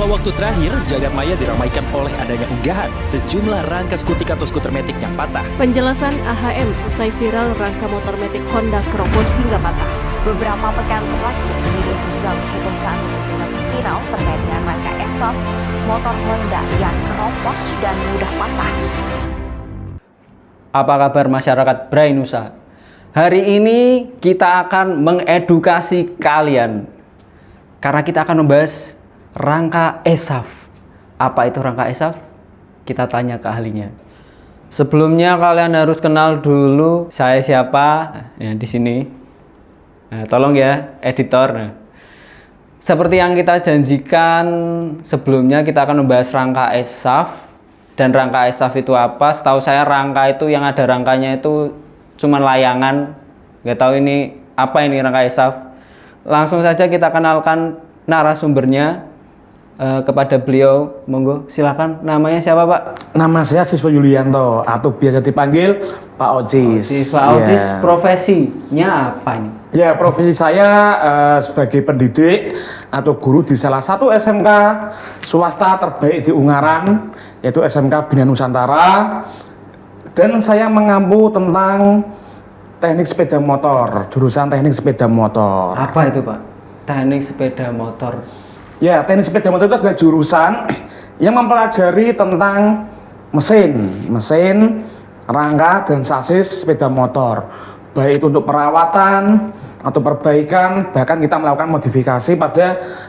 waktu terakhir, jagat maya diramaikan oleh adanya unggahan sejumlah rangka skutik atau skuter metik yang patah. Penjelasan AHM usai viral rangka motor metik Honda keropos hingga patah. Beberapa pekan terakhir, media sosial menghebohkan dengan viral terkait dengan rangka ESAF motor Honda yang keropos dan mudah patah. Apa kabar masyarakat Brainusa? Hari ini kita akan mengedukasi kalian karena kita akan membahas rangka ESAF. Apa itu rangka ESAF? Kita tanya ke ahlinya. Sebelumnya kalian harus kenal dulu saya siapa. Ya, di sini. Nah, tolong ya editor. Nah, seperti yang kita janjikan sebelumnya, kita akan membahas rangka ESAF. Dan rangka ESAF itu apa? Setahu saya rangka itu yang ada rangkanya itu cuman layangan. Nggak tahu ini apa ini rangka ESAF. Langsung saja kita kenalkan narasumbernya kepada beliau. Monggo silakan, namanya siapa Pak? Nama saya Siswa Yulianto atau biasa dipanggil Pak Ocis. Pak Ocis, profesinya apa ini? Ya, profesi saya sebagai pendidik atau guru di salah satu SMK swasta terbaik di Ungaran, yaitu SMK Bina Nusantara. Dan saya mengampu tentang teknik sepeda motor, jurusan teknik sepeda motor. Apa itu Pak? Teknik sepeda motor. Ya, teknik sepeda motor itu adalah jurusan yang mempelajari tentang mesin, rangka dan sasis sepeda motor. Baik itu untuk perawatan atau perbaikan, bahkan kita melakukan modifikasi pada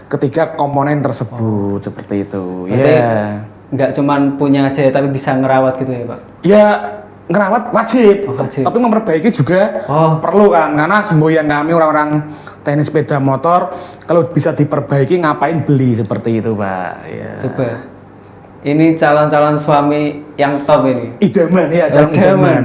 ketiga komponen tersebut. Seperti itu. Ya. Nggak cuman punya aja tapi bisa ngerawat gitu ya Pak? Ya, ngerawat wajib. Wajib. Tapi memperbaiki juga perlu kan, karena semboyan kami orang-orang teknik sepeda motor kalau bisa diperbaiki ngapain beli, seperti itu Pak. Ya. Coba. Ini calon-calon suami yang top ini. Idaman ya, calon idaman.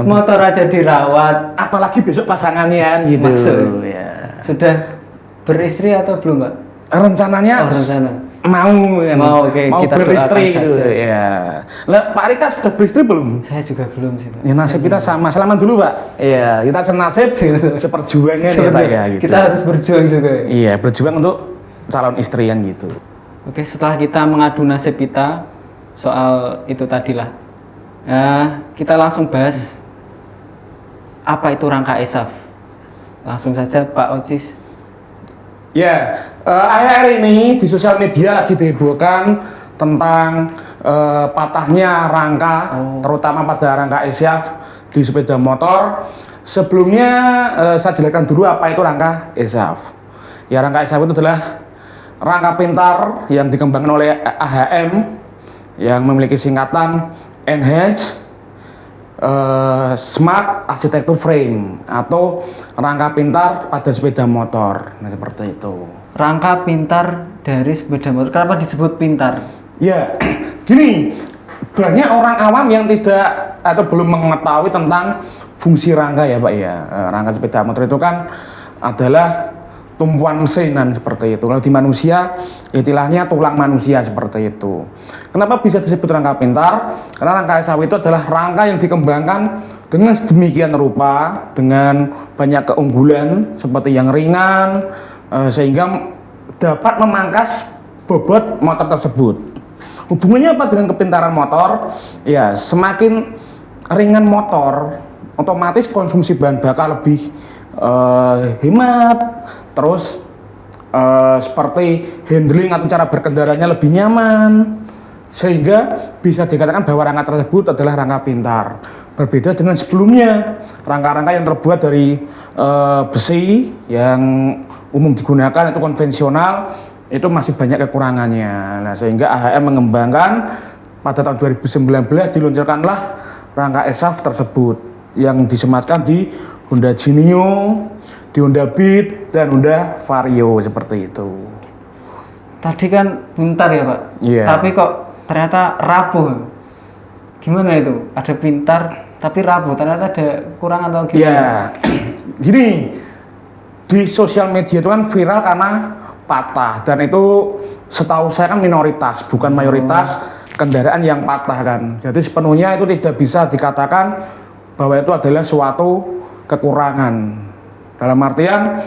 Motor aja dirawat, Apalagi besok pasangannya gitu. Maksud. Ya. Sudah beristri atau belum Pak? Rencananya rencana. mau kan? Oke, mau kita beristri doakan gitu saja. ya. Lah Pak Rika sudah beristri belum? Saya juga belum sih Pak. Ya, nasib kita sama. Selamat dulu Pak. Iya, kita senasib seperjuangan ya Pak ya gitu. Kita harus berjuang juga. Iya, berjuang untuk calon istrian gitu. Oke, setelah kita mengadu nasib kita soal itu tadilah, kita langsung bahas apa itu rangka ESAF. Langsung saja Pak Ocis. Ya, akhir-akhir ini di sosial media lagi dihebohkan tentang patahnya rangka, terutama pada rangka ESAF di sepeda motor. Sebelumnya saya jelaskan dulu apa itu rangka ESAF. Ya, rangka ESAF itu adalah rangka pintar yang dikembangkan oleh AHM yang memiliki singkatan Enhanced Smart Architecture Frame atau rangka pintar pada sepeda motor. Nah, seperti itu. Rangka pintar dari sepeda motor. Kenapa disebut pintar? Ya, gini, banyak orang awam yang tidak atau belum mengetahui tentang fungsi rangka ya Pak ya. Rangka sepeda motor itu kan adalah tumpuan mesinan seperti itu. Kalau di manusia, istilahnya tulang manusia seperti itu. Kenapa bisa disebut rangka pintar? Karena rangka ESAF itu adalah rangka yang dikembangkan dengan sedemikian rupa, dengan banyak keunggulan seperti yang ringan, sehingga dapat memangkas bobot motor tersebut. Hubungannya apa dengan kepintaran motor? Ya, semakin ringan motor, otomatis konsumsi bahan bakar lebih hemat, terus seperti handling atau cara berkendaranya lebih nyaman, sehingga bisa dikatakan bahwa rangka tersebut adalah rangka pintar. Berbeda dengan sebelumnya, rangka-rangka yang terbuat dari besi yang umum digunakan itu konvensional, itu masih banyak kekurangannya. Nah, sehingga AHM mengembangkan pada tahun 2019 diluncurkanlah rangka ESAF tersebut yang disematkan di Honda Genio, di Honda Beat, dan Honda Vario seperti itu. Tadi kan pintar ya Pak, tapi kok ternyata rapuh. Gimana itu? Ada pintar tapi rapuh, ternyata ada kurang atau gimana? Ya, gini, di sosial media itu kan viral karena patah, dan itu setahu saya kan minoritas, bukan mayoritas kendaraan yang patah kan. Jadi sepenuhnya itu tidak bisa dikatakan bahwa itu adalah suatu kekurangan. Dalam artian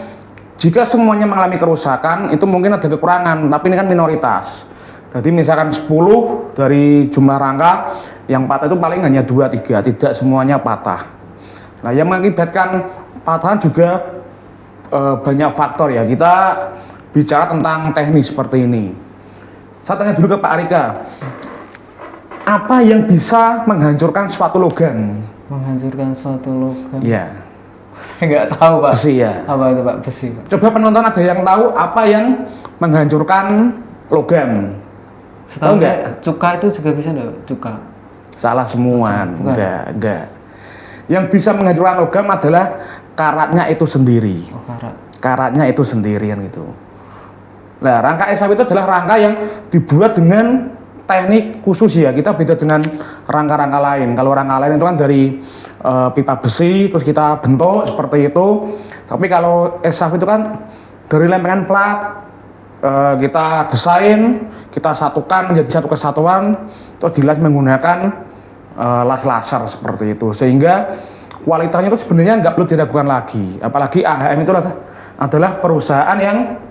Jika semuanya mengalami kerusakan, itu mungkin ada kekurangan, tapi ini kan minoritas. Jadi misalkan 10 dari jumlah rangka, yang patah itu paling hanya 2-3, tidak semuanya patah. Nah, yang mengakibatkan patahan juga banyak faktor ya. Kita bicara tentang teknis seperti ini. Saya tanya dulu ke Pak Arika, apa yang bisa menghancurkan suatu logam? Menghancurkan suatu logam. Ya. Saya nggak tahu Pak. Besi ya. Apa itu Pak? Besi Pak. Coba penonton ada yang tahu apa yang menghancurkan logam? Setahu Tahu nggak? saya cuka itu juga bisa nggak? Cuka. Salah semua. Bukan. Enggak. Yang bisa menghancurkan logam adalah karatnya itu sendiri. Oh, karat. Karatnya itu sendirian itu. Nah, rangka ESAF itu adalah rangka yang dibuat dengan teknik khusus ya. Kita beda dengan rangka-rangka lain. Kalau rangka lain itu kan dari pipa besi terus kita bentuk seperti itu. Tapi kalau ESAF itu kan dari lempengan plat, kita desain, kita satukan menjadi satu kesatuan, terus dilas menggunakan las laser seperti itu. Sehingga kualitasnya itu sebenarnya nggak perlu diragukan lagi. Apalagi AHM itu adalah perusahaan yang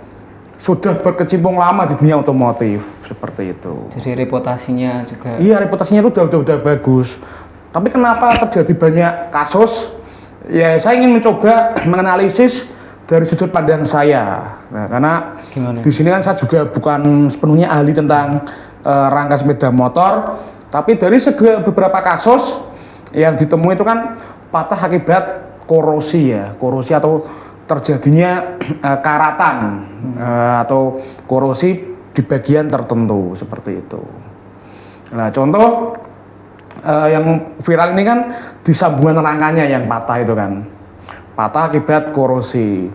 sudah berkecimpung lama di dunia otomotif seperti itu. Jadi reputasinya juga. Iya, reputasinya itu udah bagus. Tapi kenapa terjadi banyak kasus? Ya, saya ingin mencoba menganalisis dari sudut pandang saya. Nah, karena Gimana? di sini kan saya juga bukan sepenuhnya ahli tentang rangka sepeda motor, tapi dari beberapa kasus yang ditemui itu kan patah akibat korosi ya, korosi atau terjadinya karatan atau korosi di bagian tertentu seperti itu. Nah, contoh yang viral ini kan di sambungan rangkanya yang patah itu kan, patah akibat korosi.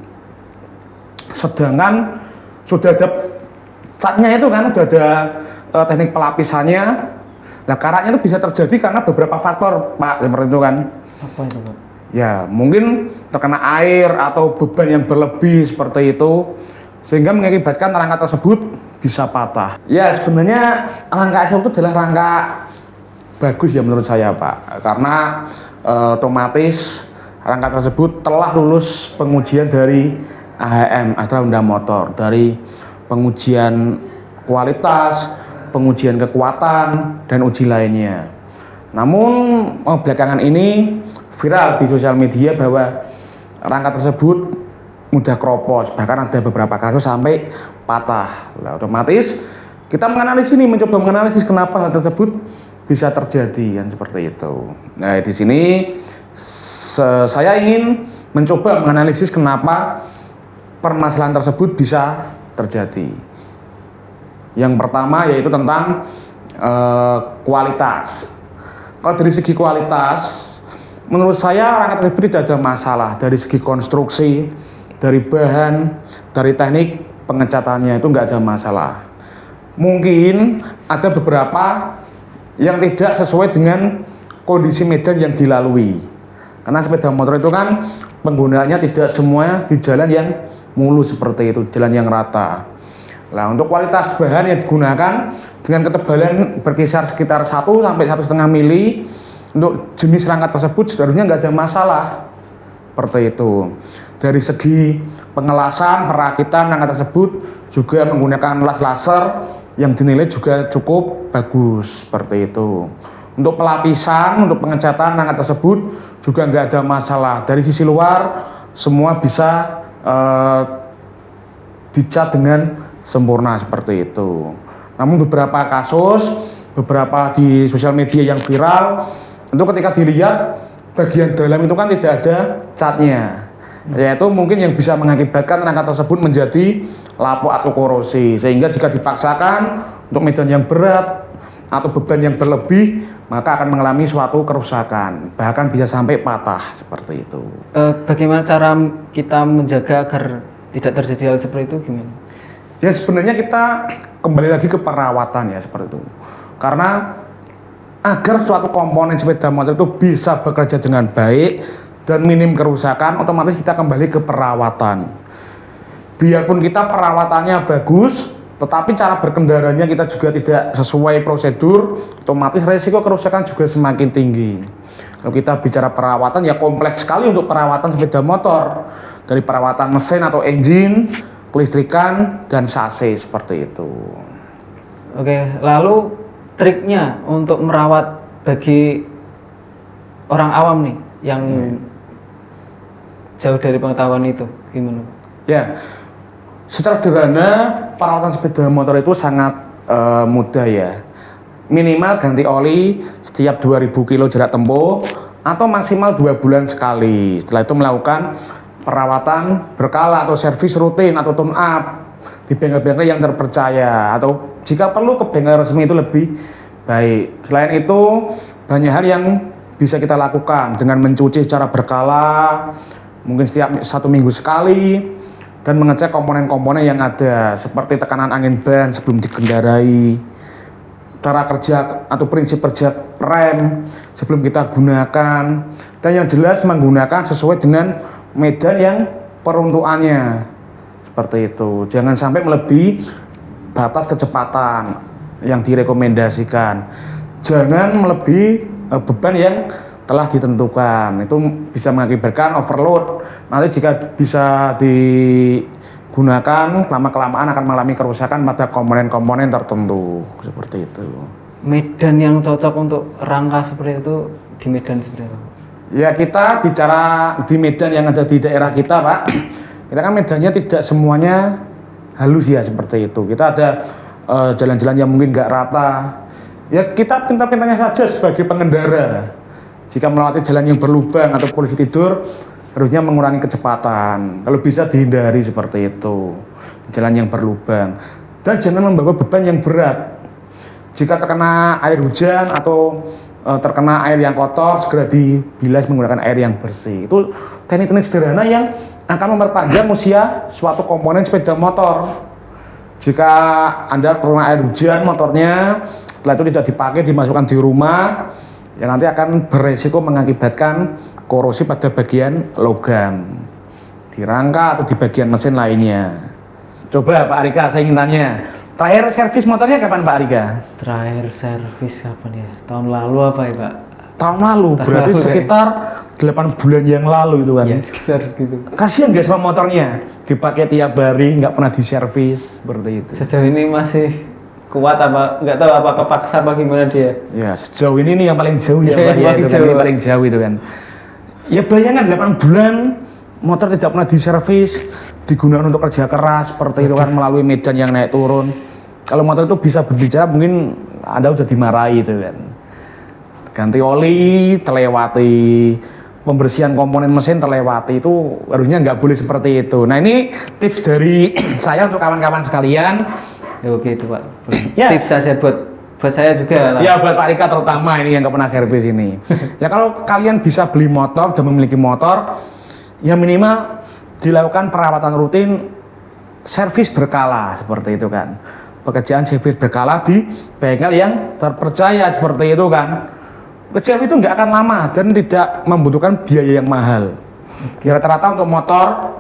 Sedangkan sudah ada catnya itu kan, sudah ada teknik pelapisannya. Nah, karatnya itu bisa terjadi karena beberapa faktor, Pak, seperti itu kan. Apa itu Pak? Ya, mungkin terkena air atau beban yang berlebih seperti itu, sehingga mengakibatkan rangka tersebut bisa patah. Ya, sebenarnya rangka ESAF itu adalah rangka bagus ya menurut saya, Pak, karena otomatis rangka tersebut telah lulus pengujian dari AHM, Astra Honda Motor, dari pengujian kualitas, pengujian kekuatan, dan uji lainnya. Namun belakangan ini viral di sosial media bahwa rangka tersebut mudah keropos, bahkan ada beberapa kasus sampai patah. Nah, otomatis kita mencoba menganalisis kenapa hal tersebut bisa terjadi kan seperti itu. Nah, di sini saya ingin mencoba menganalisis kenapa permasalahan tersebut bisa terjadi. Yang pertama yaitu tentang kualitas. Kalau dari segi kualitas, menurut saya rangka tersebut tidak ada masalah dari segi konstruksi, dari bahan, dari teknik pengecatannya itu nggak ada masalah. Mungkin ada beberapa yang tidak sesuai dengan kondisi medan yang dilalui. Karena sepeda motor itu kan penggunaannya tidak semua di jalan yang mulus seperti itu, jalan yang rata. Nah, untuk kualitas bahan yang digunakan dengan ketebalan berkisar sekitar 1 sampai 1,5 mili, untuk jenis rangka tersebut sebenarnya nggak ada masalah seperti itu. Dari segi pengelasan, perakitan rangka tersebut juga menggunakan las laser yang dinilai juga cukup bagus seperti itu. Untuk pelapisan, untuk pengecatan rangka tersebut juga nggak ada masalah. Dari sisi luar semua bisa dicat dengan sempurna seperti itu. Namun beberapa kasus, beberapa di sosial media yang viral, itu ketika dilihat bagian dalam itu kan tidak ada catnya, yaitu mungkin yang bisa mengakibatkan rangka tersebut menjadi lapuk atau korosi, sehingga jika dipaksakan untuk medan yang berat atau beban yang berlebih, maka akan mengalami suatu kerusakan, bahkan bisa sampai patah seperti itu. Bagaimana cara kita menjaga agar tidak terjadi hal seperti itu, gimana? Ya, sebenarnya kita kembali lagi ke perawatan ya seperti itu. Karena agar suatu komponen sepeda motor itu bisa bekerja dengan baik dan minim kerusakan, otomatis kita kembali ke perawatan. Biarpun kita perawatannya bagus, tetapi cara berkendaranya kita juga tidak sesuai prosedur, otomatis resiko kerusakan juga semakin tinggi. Kalau kita bicara perawatan, ya kompleks sekali untuk perawatan sepeda motor. dari perawatan mesin atau engine, kelistrikan, dan sase seperti itu. Oke, lalu triknya untuk merawat bagi orang awam nih yang jauh dari pengetahuan itu gimana? Ya, secara sederhana perawatan sepeda motor itu sangat mudah ya. Minimal ganti oli setiap 2000 kilo jarak tempuh atau maksimal 2 bulan sekali. Setelah itu melakukan perawatan berkala atau servis rutin atau tune up di bengkel-bengkel yang terpercaya, atau jika perlu ke bengkel resmi itu lebih baik. Selain itu, banyak hal yang bisa kita lakukan dengan mencuci secara berkala, mungkin setiap 1 minggu sekali, dan mengecek komponen-komponen yang ada seperti tekanan angin ban sebelum dikendarai, cara kerja atau prinsip kerja rem sebelum kita gunakan, dan yang jelas menggunakan sesuai dengan medan yang peruntukannya. Seperti itu, jangan sampai melebihi batas kecepatan yang direkomendasikan, jangan melebihi beban yang telah ditentukan. Itu bisa mengakibatkan overload. Nanti jika bisa digunakan lama-kelamaan akan mengalami kerusakan pada komponen-komponen tertentu. Seperti itu. Medan yang cocok untuk rangka seperti itu di medan seperti apa? Ya, kita bicara di medan yang ada di daerah kita, Pak. Kita kan medannya tidak semuanya halus ya, seperti itu. Kita ada jalan-jalan yang mungkin nggak rata. Ya, kita pintar-pintarnya saja sebagai pengendara. Jika melewati jalan yang berlubang atau polisi tidur, harusnya mengurangi kecepatan. Kalau bisa dihindari seperti itu, jalan yang berlubang. Dan jangan membawa beban yang berat. Jika terkena air hujan atau terkena air yang kotor, segera dibilas menggunakan air yang bersih. Itu teknik-teknik sederhana yang akan memperpanjang usia suatu komponen sepeda motor. Jika Anda terkena air hujan motornya, setelah itu tidak dipakai, dimasukkan di rumah, ya nanti akan beresiko mengakibatkan korosi pada bagian logam di rangka atau di bagian mesin lainnya. Coba Pak Rika, saya ingin tanya, terakhir servis motornya kapan Pak Rika? Terakhir servis kapan ya? Tahun lalu apa ya Pak? Tahun lalu, berarti lalu, sekitar 8 bulan yang lalu itu kan? Ya sekitar segitu. Kasihan nggak sama motornya? Dipakai tiap hari, nggak pernah diservis, seperti itu. Sejauh ini masih kuat apa? Nggak tahu apa kepaksa apa gimana dia? Ya, sejauh ini nih yang paling jauh ya Pak, ya, Paling itu kan, jauh. ini paling jauh itu kan. Ya bayangkan 8 bulan motor tidak pernah diservis, digunakan untuk kerja keras seperti itu kan, melalui medan yang naik turun. Kalau motor itu bisa berbicara, mungkin Anda udah dimarahi itu kan. Ganti oli terlewati, pembersihan komponen mesin terlewati, itu harusnya nggak boleh seperti itu. Nah, ini tips dari saya untuk kawan-kawan sekalian. Ya oke itu Pak. Ya. Tips saya buat saya juga lah. Ya, buat Pak Rika terutama ini yang nggak pernah servis ini. Ya, kalau kalian bisa beli motor dan memiliki motor, ya minimal dilakukan perawatan rutin, servis berkala seperti itu kan. Pekerjaan servis berkala di bengkel yang terpercaya seperti itu kan. Servis itu nggak akan lama dan tidak membutuhkan biaya yang mahal. Ya, rata-rata untuk motor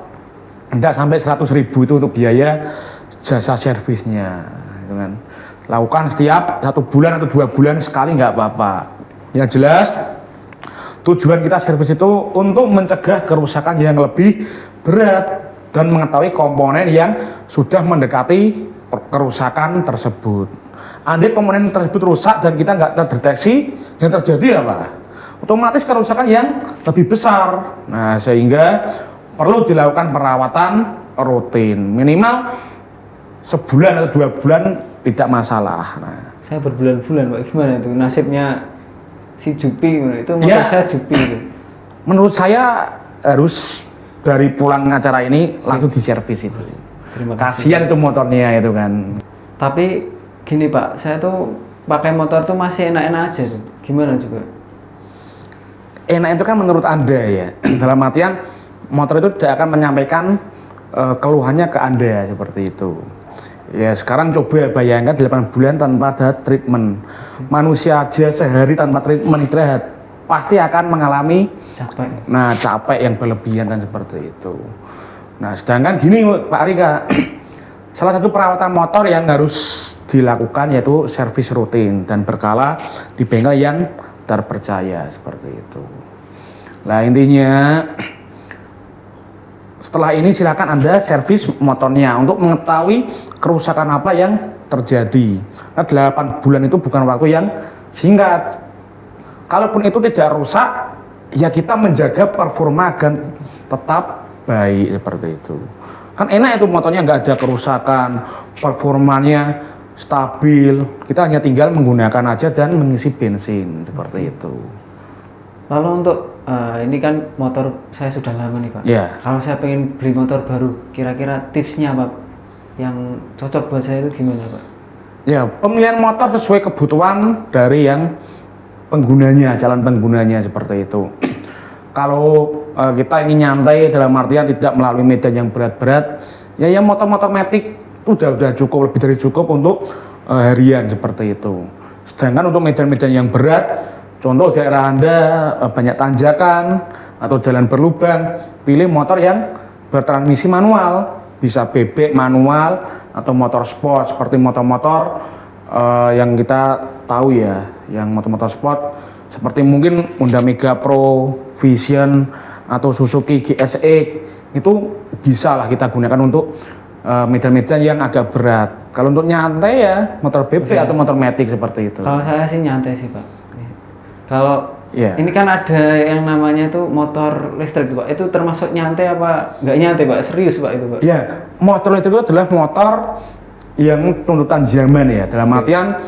tidak sampai 100.000 itu untuk biaya jasa servisnya, gitu kan. Lakukan setiap 1 bulan atau 2 bulan sekali nggak apa-apa. Yang jelas tujuan kita servis itu untuk mencegah kerusakan yang lebih berat dan mengetahui komponen yang sudah mendekati kerusakan tersebut. Andai komponen tersebut rusak dan kita nggak terdeteksi, yang terjadi apa? Otomatis kerusakan yang lebih besar. Nah, sehingga perlu dilakukan perawatan rutin, minimal sebulan atau 2 bulan tidak masalah. Nah, Saya berbulan-bulan Pak, gimana itu nasibnya si Jupi itu motor Ya. saya Jupi itu. menurut saya harus dari pulang acara ini langsung diservis itu. Terima kasih. Kasihan itu motornya itu kan. Tapi gini Pak, saya tuh pakai motor tuh masih enak-enak aja tuh. Gimana juga? Enak itu kan menurut Anda ya. Dalam artian motor itu tidak akan menyampaikan keluhannya ke Anda seperti itu. Ya, sekarang coba bayangkan 8 bulan tanpa ada treatment. Manusia aja sehari tanpa treatment istirahat pasti akan mengalami Capek. capek yang berlebihan dan seperti itu. Nah, sedangkan gini Pak Rika, salah satu perawatan motor yang harus dilakukan yaitu servis rutin dan berkala di bengkel yang terpercaya seperti itu. Nah, intinya setelah ini silakan Anda servis motornya untuk mengetahui kerusakan apa yang terjadi. Nah, 8 bulan itu bukan waktu yang singkat. Kalaupun itu tidak rusak, ya kita menjaga performa agar tetap baik seperti itu. Kan enak itu motornya nggak ada kerusakan, performanya stabil. Kita hanya tinggal menggunakan aja dan mengisi bensin seperti itu. Lalu untuk ini kan motor saya sudah lama nih Pak. Ya. Kalau saya pengen beli motor baru, kira-kira tipsnya apa yang cocok buat saya itu gimana Pak? Ya, pemilihan motor sesuai kebutuhan dari yang penggunanya, jalan penggunanya seperti itu. Kalau kita ingin nyantai dalam artian tidak melalui medan yang berat-berat, ya yang motor-motor matic itu udah cukup, lebih dari cukup untuk harian seperti itu. Sedangkan untuk medan-medan yang berat, contoh daerah Anda banyak tanjakan atau jalan berlubang, pilih motor yang bertransmisi manual, bisa bebek manual atau motor sport seperti motor-motor yang kita tahu ya, yang motor-motor sport seperti mungkin Honda Mega Pro, Vision atau Suzuki GSX itu bisa lah kita gunakan untuk medan-medan yang agak berat. Kalau untuk nyantai ya motor bebek atau motor matic seperti itu. Kalau saya sih nyantai sih Pak. Kalau ini kan ada yang namanya itu motor listrik Pak, itu termasuk nyantai apa nggak nyantai Pak? Serius Pak itu Pak? Ya, motor listrik itu adalah motor yang tuntutan zaman ya, dalam artian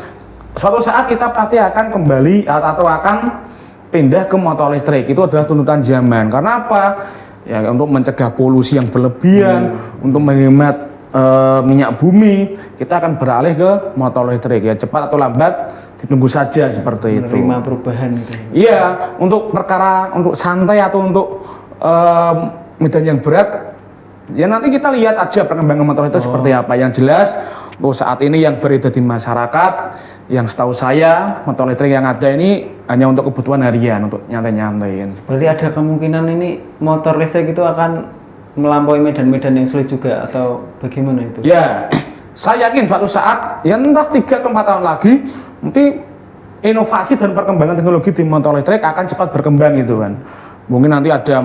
suatu saat kita pasti akan kembali atau akan pindah ke motor listrik. Itu adalah tuntutan zaman. Karena apa? Ya untuk mencegah polusi yang berlebihan, untuk menghemat minyak bumi, kita akan beralih ke motor listrik ya, cepat atau lambat ditunggu saja seperti itu. Menerima perubahan itu. Iya, untuk perkara untuk santai atau untuk medan yang berat, ya nanti kita lihat aja perkembangan motor itu seperti apa. Yang jelas untuk saat ini yang beredar di masyarakat, yang setahu saya motor listrik yang ada ini hanya untuk kebutuhan harian, untuk nyantai-nyantai. Berarti ada kemungkinan ini motor listrik itu akan melampaui medan-medan yang sulit juga atau bagaimana itu? Ya, saya yakin suatu saat, ya entah 3 atau 4 tahun lagi, nanti inovasi dan perkembangan teknologi di motor listrik akan cepat berkembang gitu kan. Mungkin nanti ada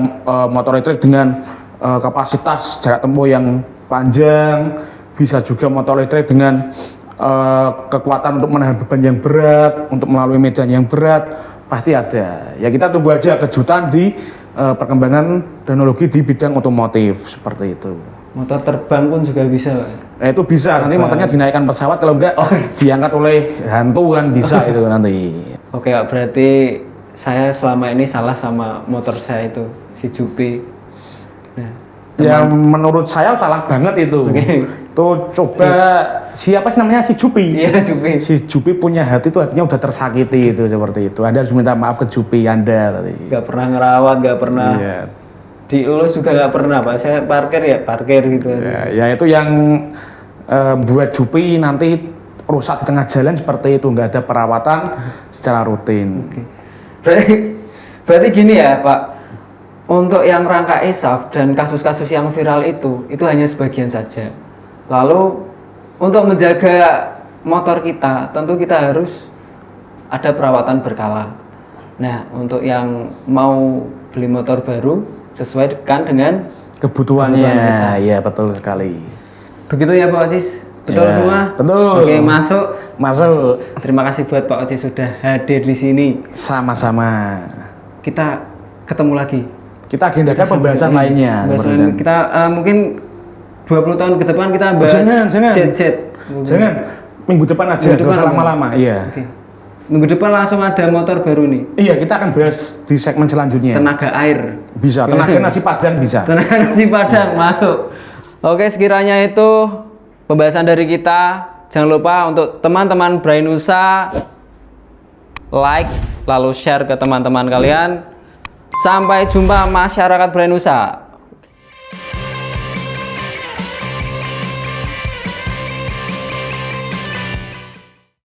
motor listrik dengan kapasitas jarak tempuh yang panjang, bisa juga motor listrik dengan kekuatan untuk menahan beban yang berat, untuk melalui medan yang berat, pasti ada. Ya kita tunggu aja kejutan di perkembangan teknologi di bidang otomotif seperti itu. Motor terbang pun juga bisa Pak? Itu bisa, nanti motornya dinaikkan pesawat, kalau enggak diangkat oleh hantu kan bisa itu nanti. Oke Pak, berarti saya selama ini salah sama motor saya itu, si Jupi. Nah, ya menurut saya salah banget itu. Tuh coba siapa sih namanya si Jupi? Iya Jupi. Si Jupi punya hati itu artinya udah tersakiti itu seperti itu. Anda harus minta maaf ke Jupi Anda tadi. Gak pernah ngerawat, gak pernah dielus juga gak pernah Pak. Saya parkir gitu aja. Ya itu yang buat Jupi nanti rusak di tengah jalan seperti itu, nggak ada perawatan secara rutin. Berarti gini ya Pak, untuk yang rangka ESAF dan kasus-kasus yang viral itu hanya sebagian saja. Lalu untuk menjaga motor kita, tentu kita harus ada perawatan berkala. Nah, untuk yang mau beli motor baru sesuaikan dengan kebutuhannya. kita. Iya betul sekali. Begitu ya Pak Ocis? Betul Ya, semua? betul. Oke, masuk. Terima kasih buat Pak Ocis sudah hadir di sini. Sama-sama. Kita ketemu lagi. Kita agendakan pembahasan lainnya. Pembahasan kita mungkin 20 tahun ke depan kita bahas jangan. jet. Jangan. Minggu depan aja, Minggu depan nggak usah lama-lama. Iya. Oke. Minggu depan langsung ada motor baru nih. Iya, kita akan bahas di segmen selanjutnya. Tenaga air. Bisa, tenaga nasi padang bisa. Tenaga nasi padang masuk. Oke, sekiranya itu pembahasan dari kita. Jangan lupa untuk teman-teman Brainusa like lalu share ke teman-teman kalian. Sampai jumpa masyarakat Brainusa.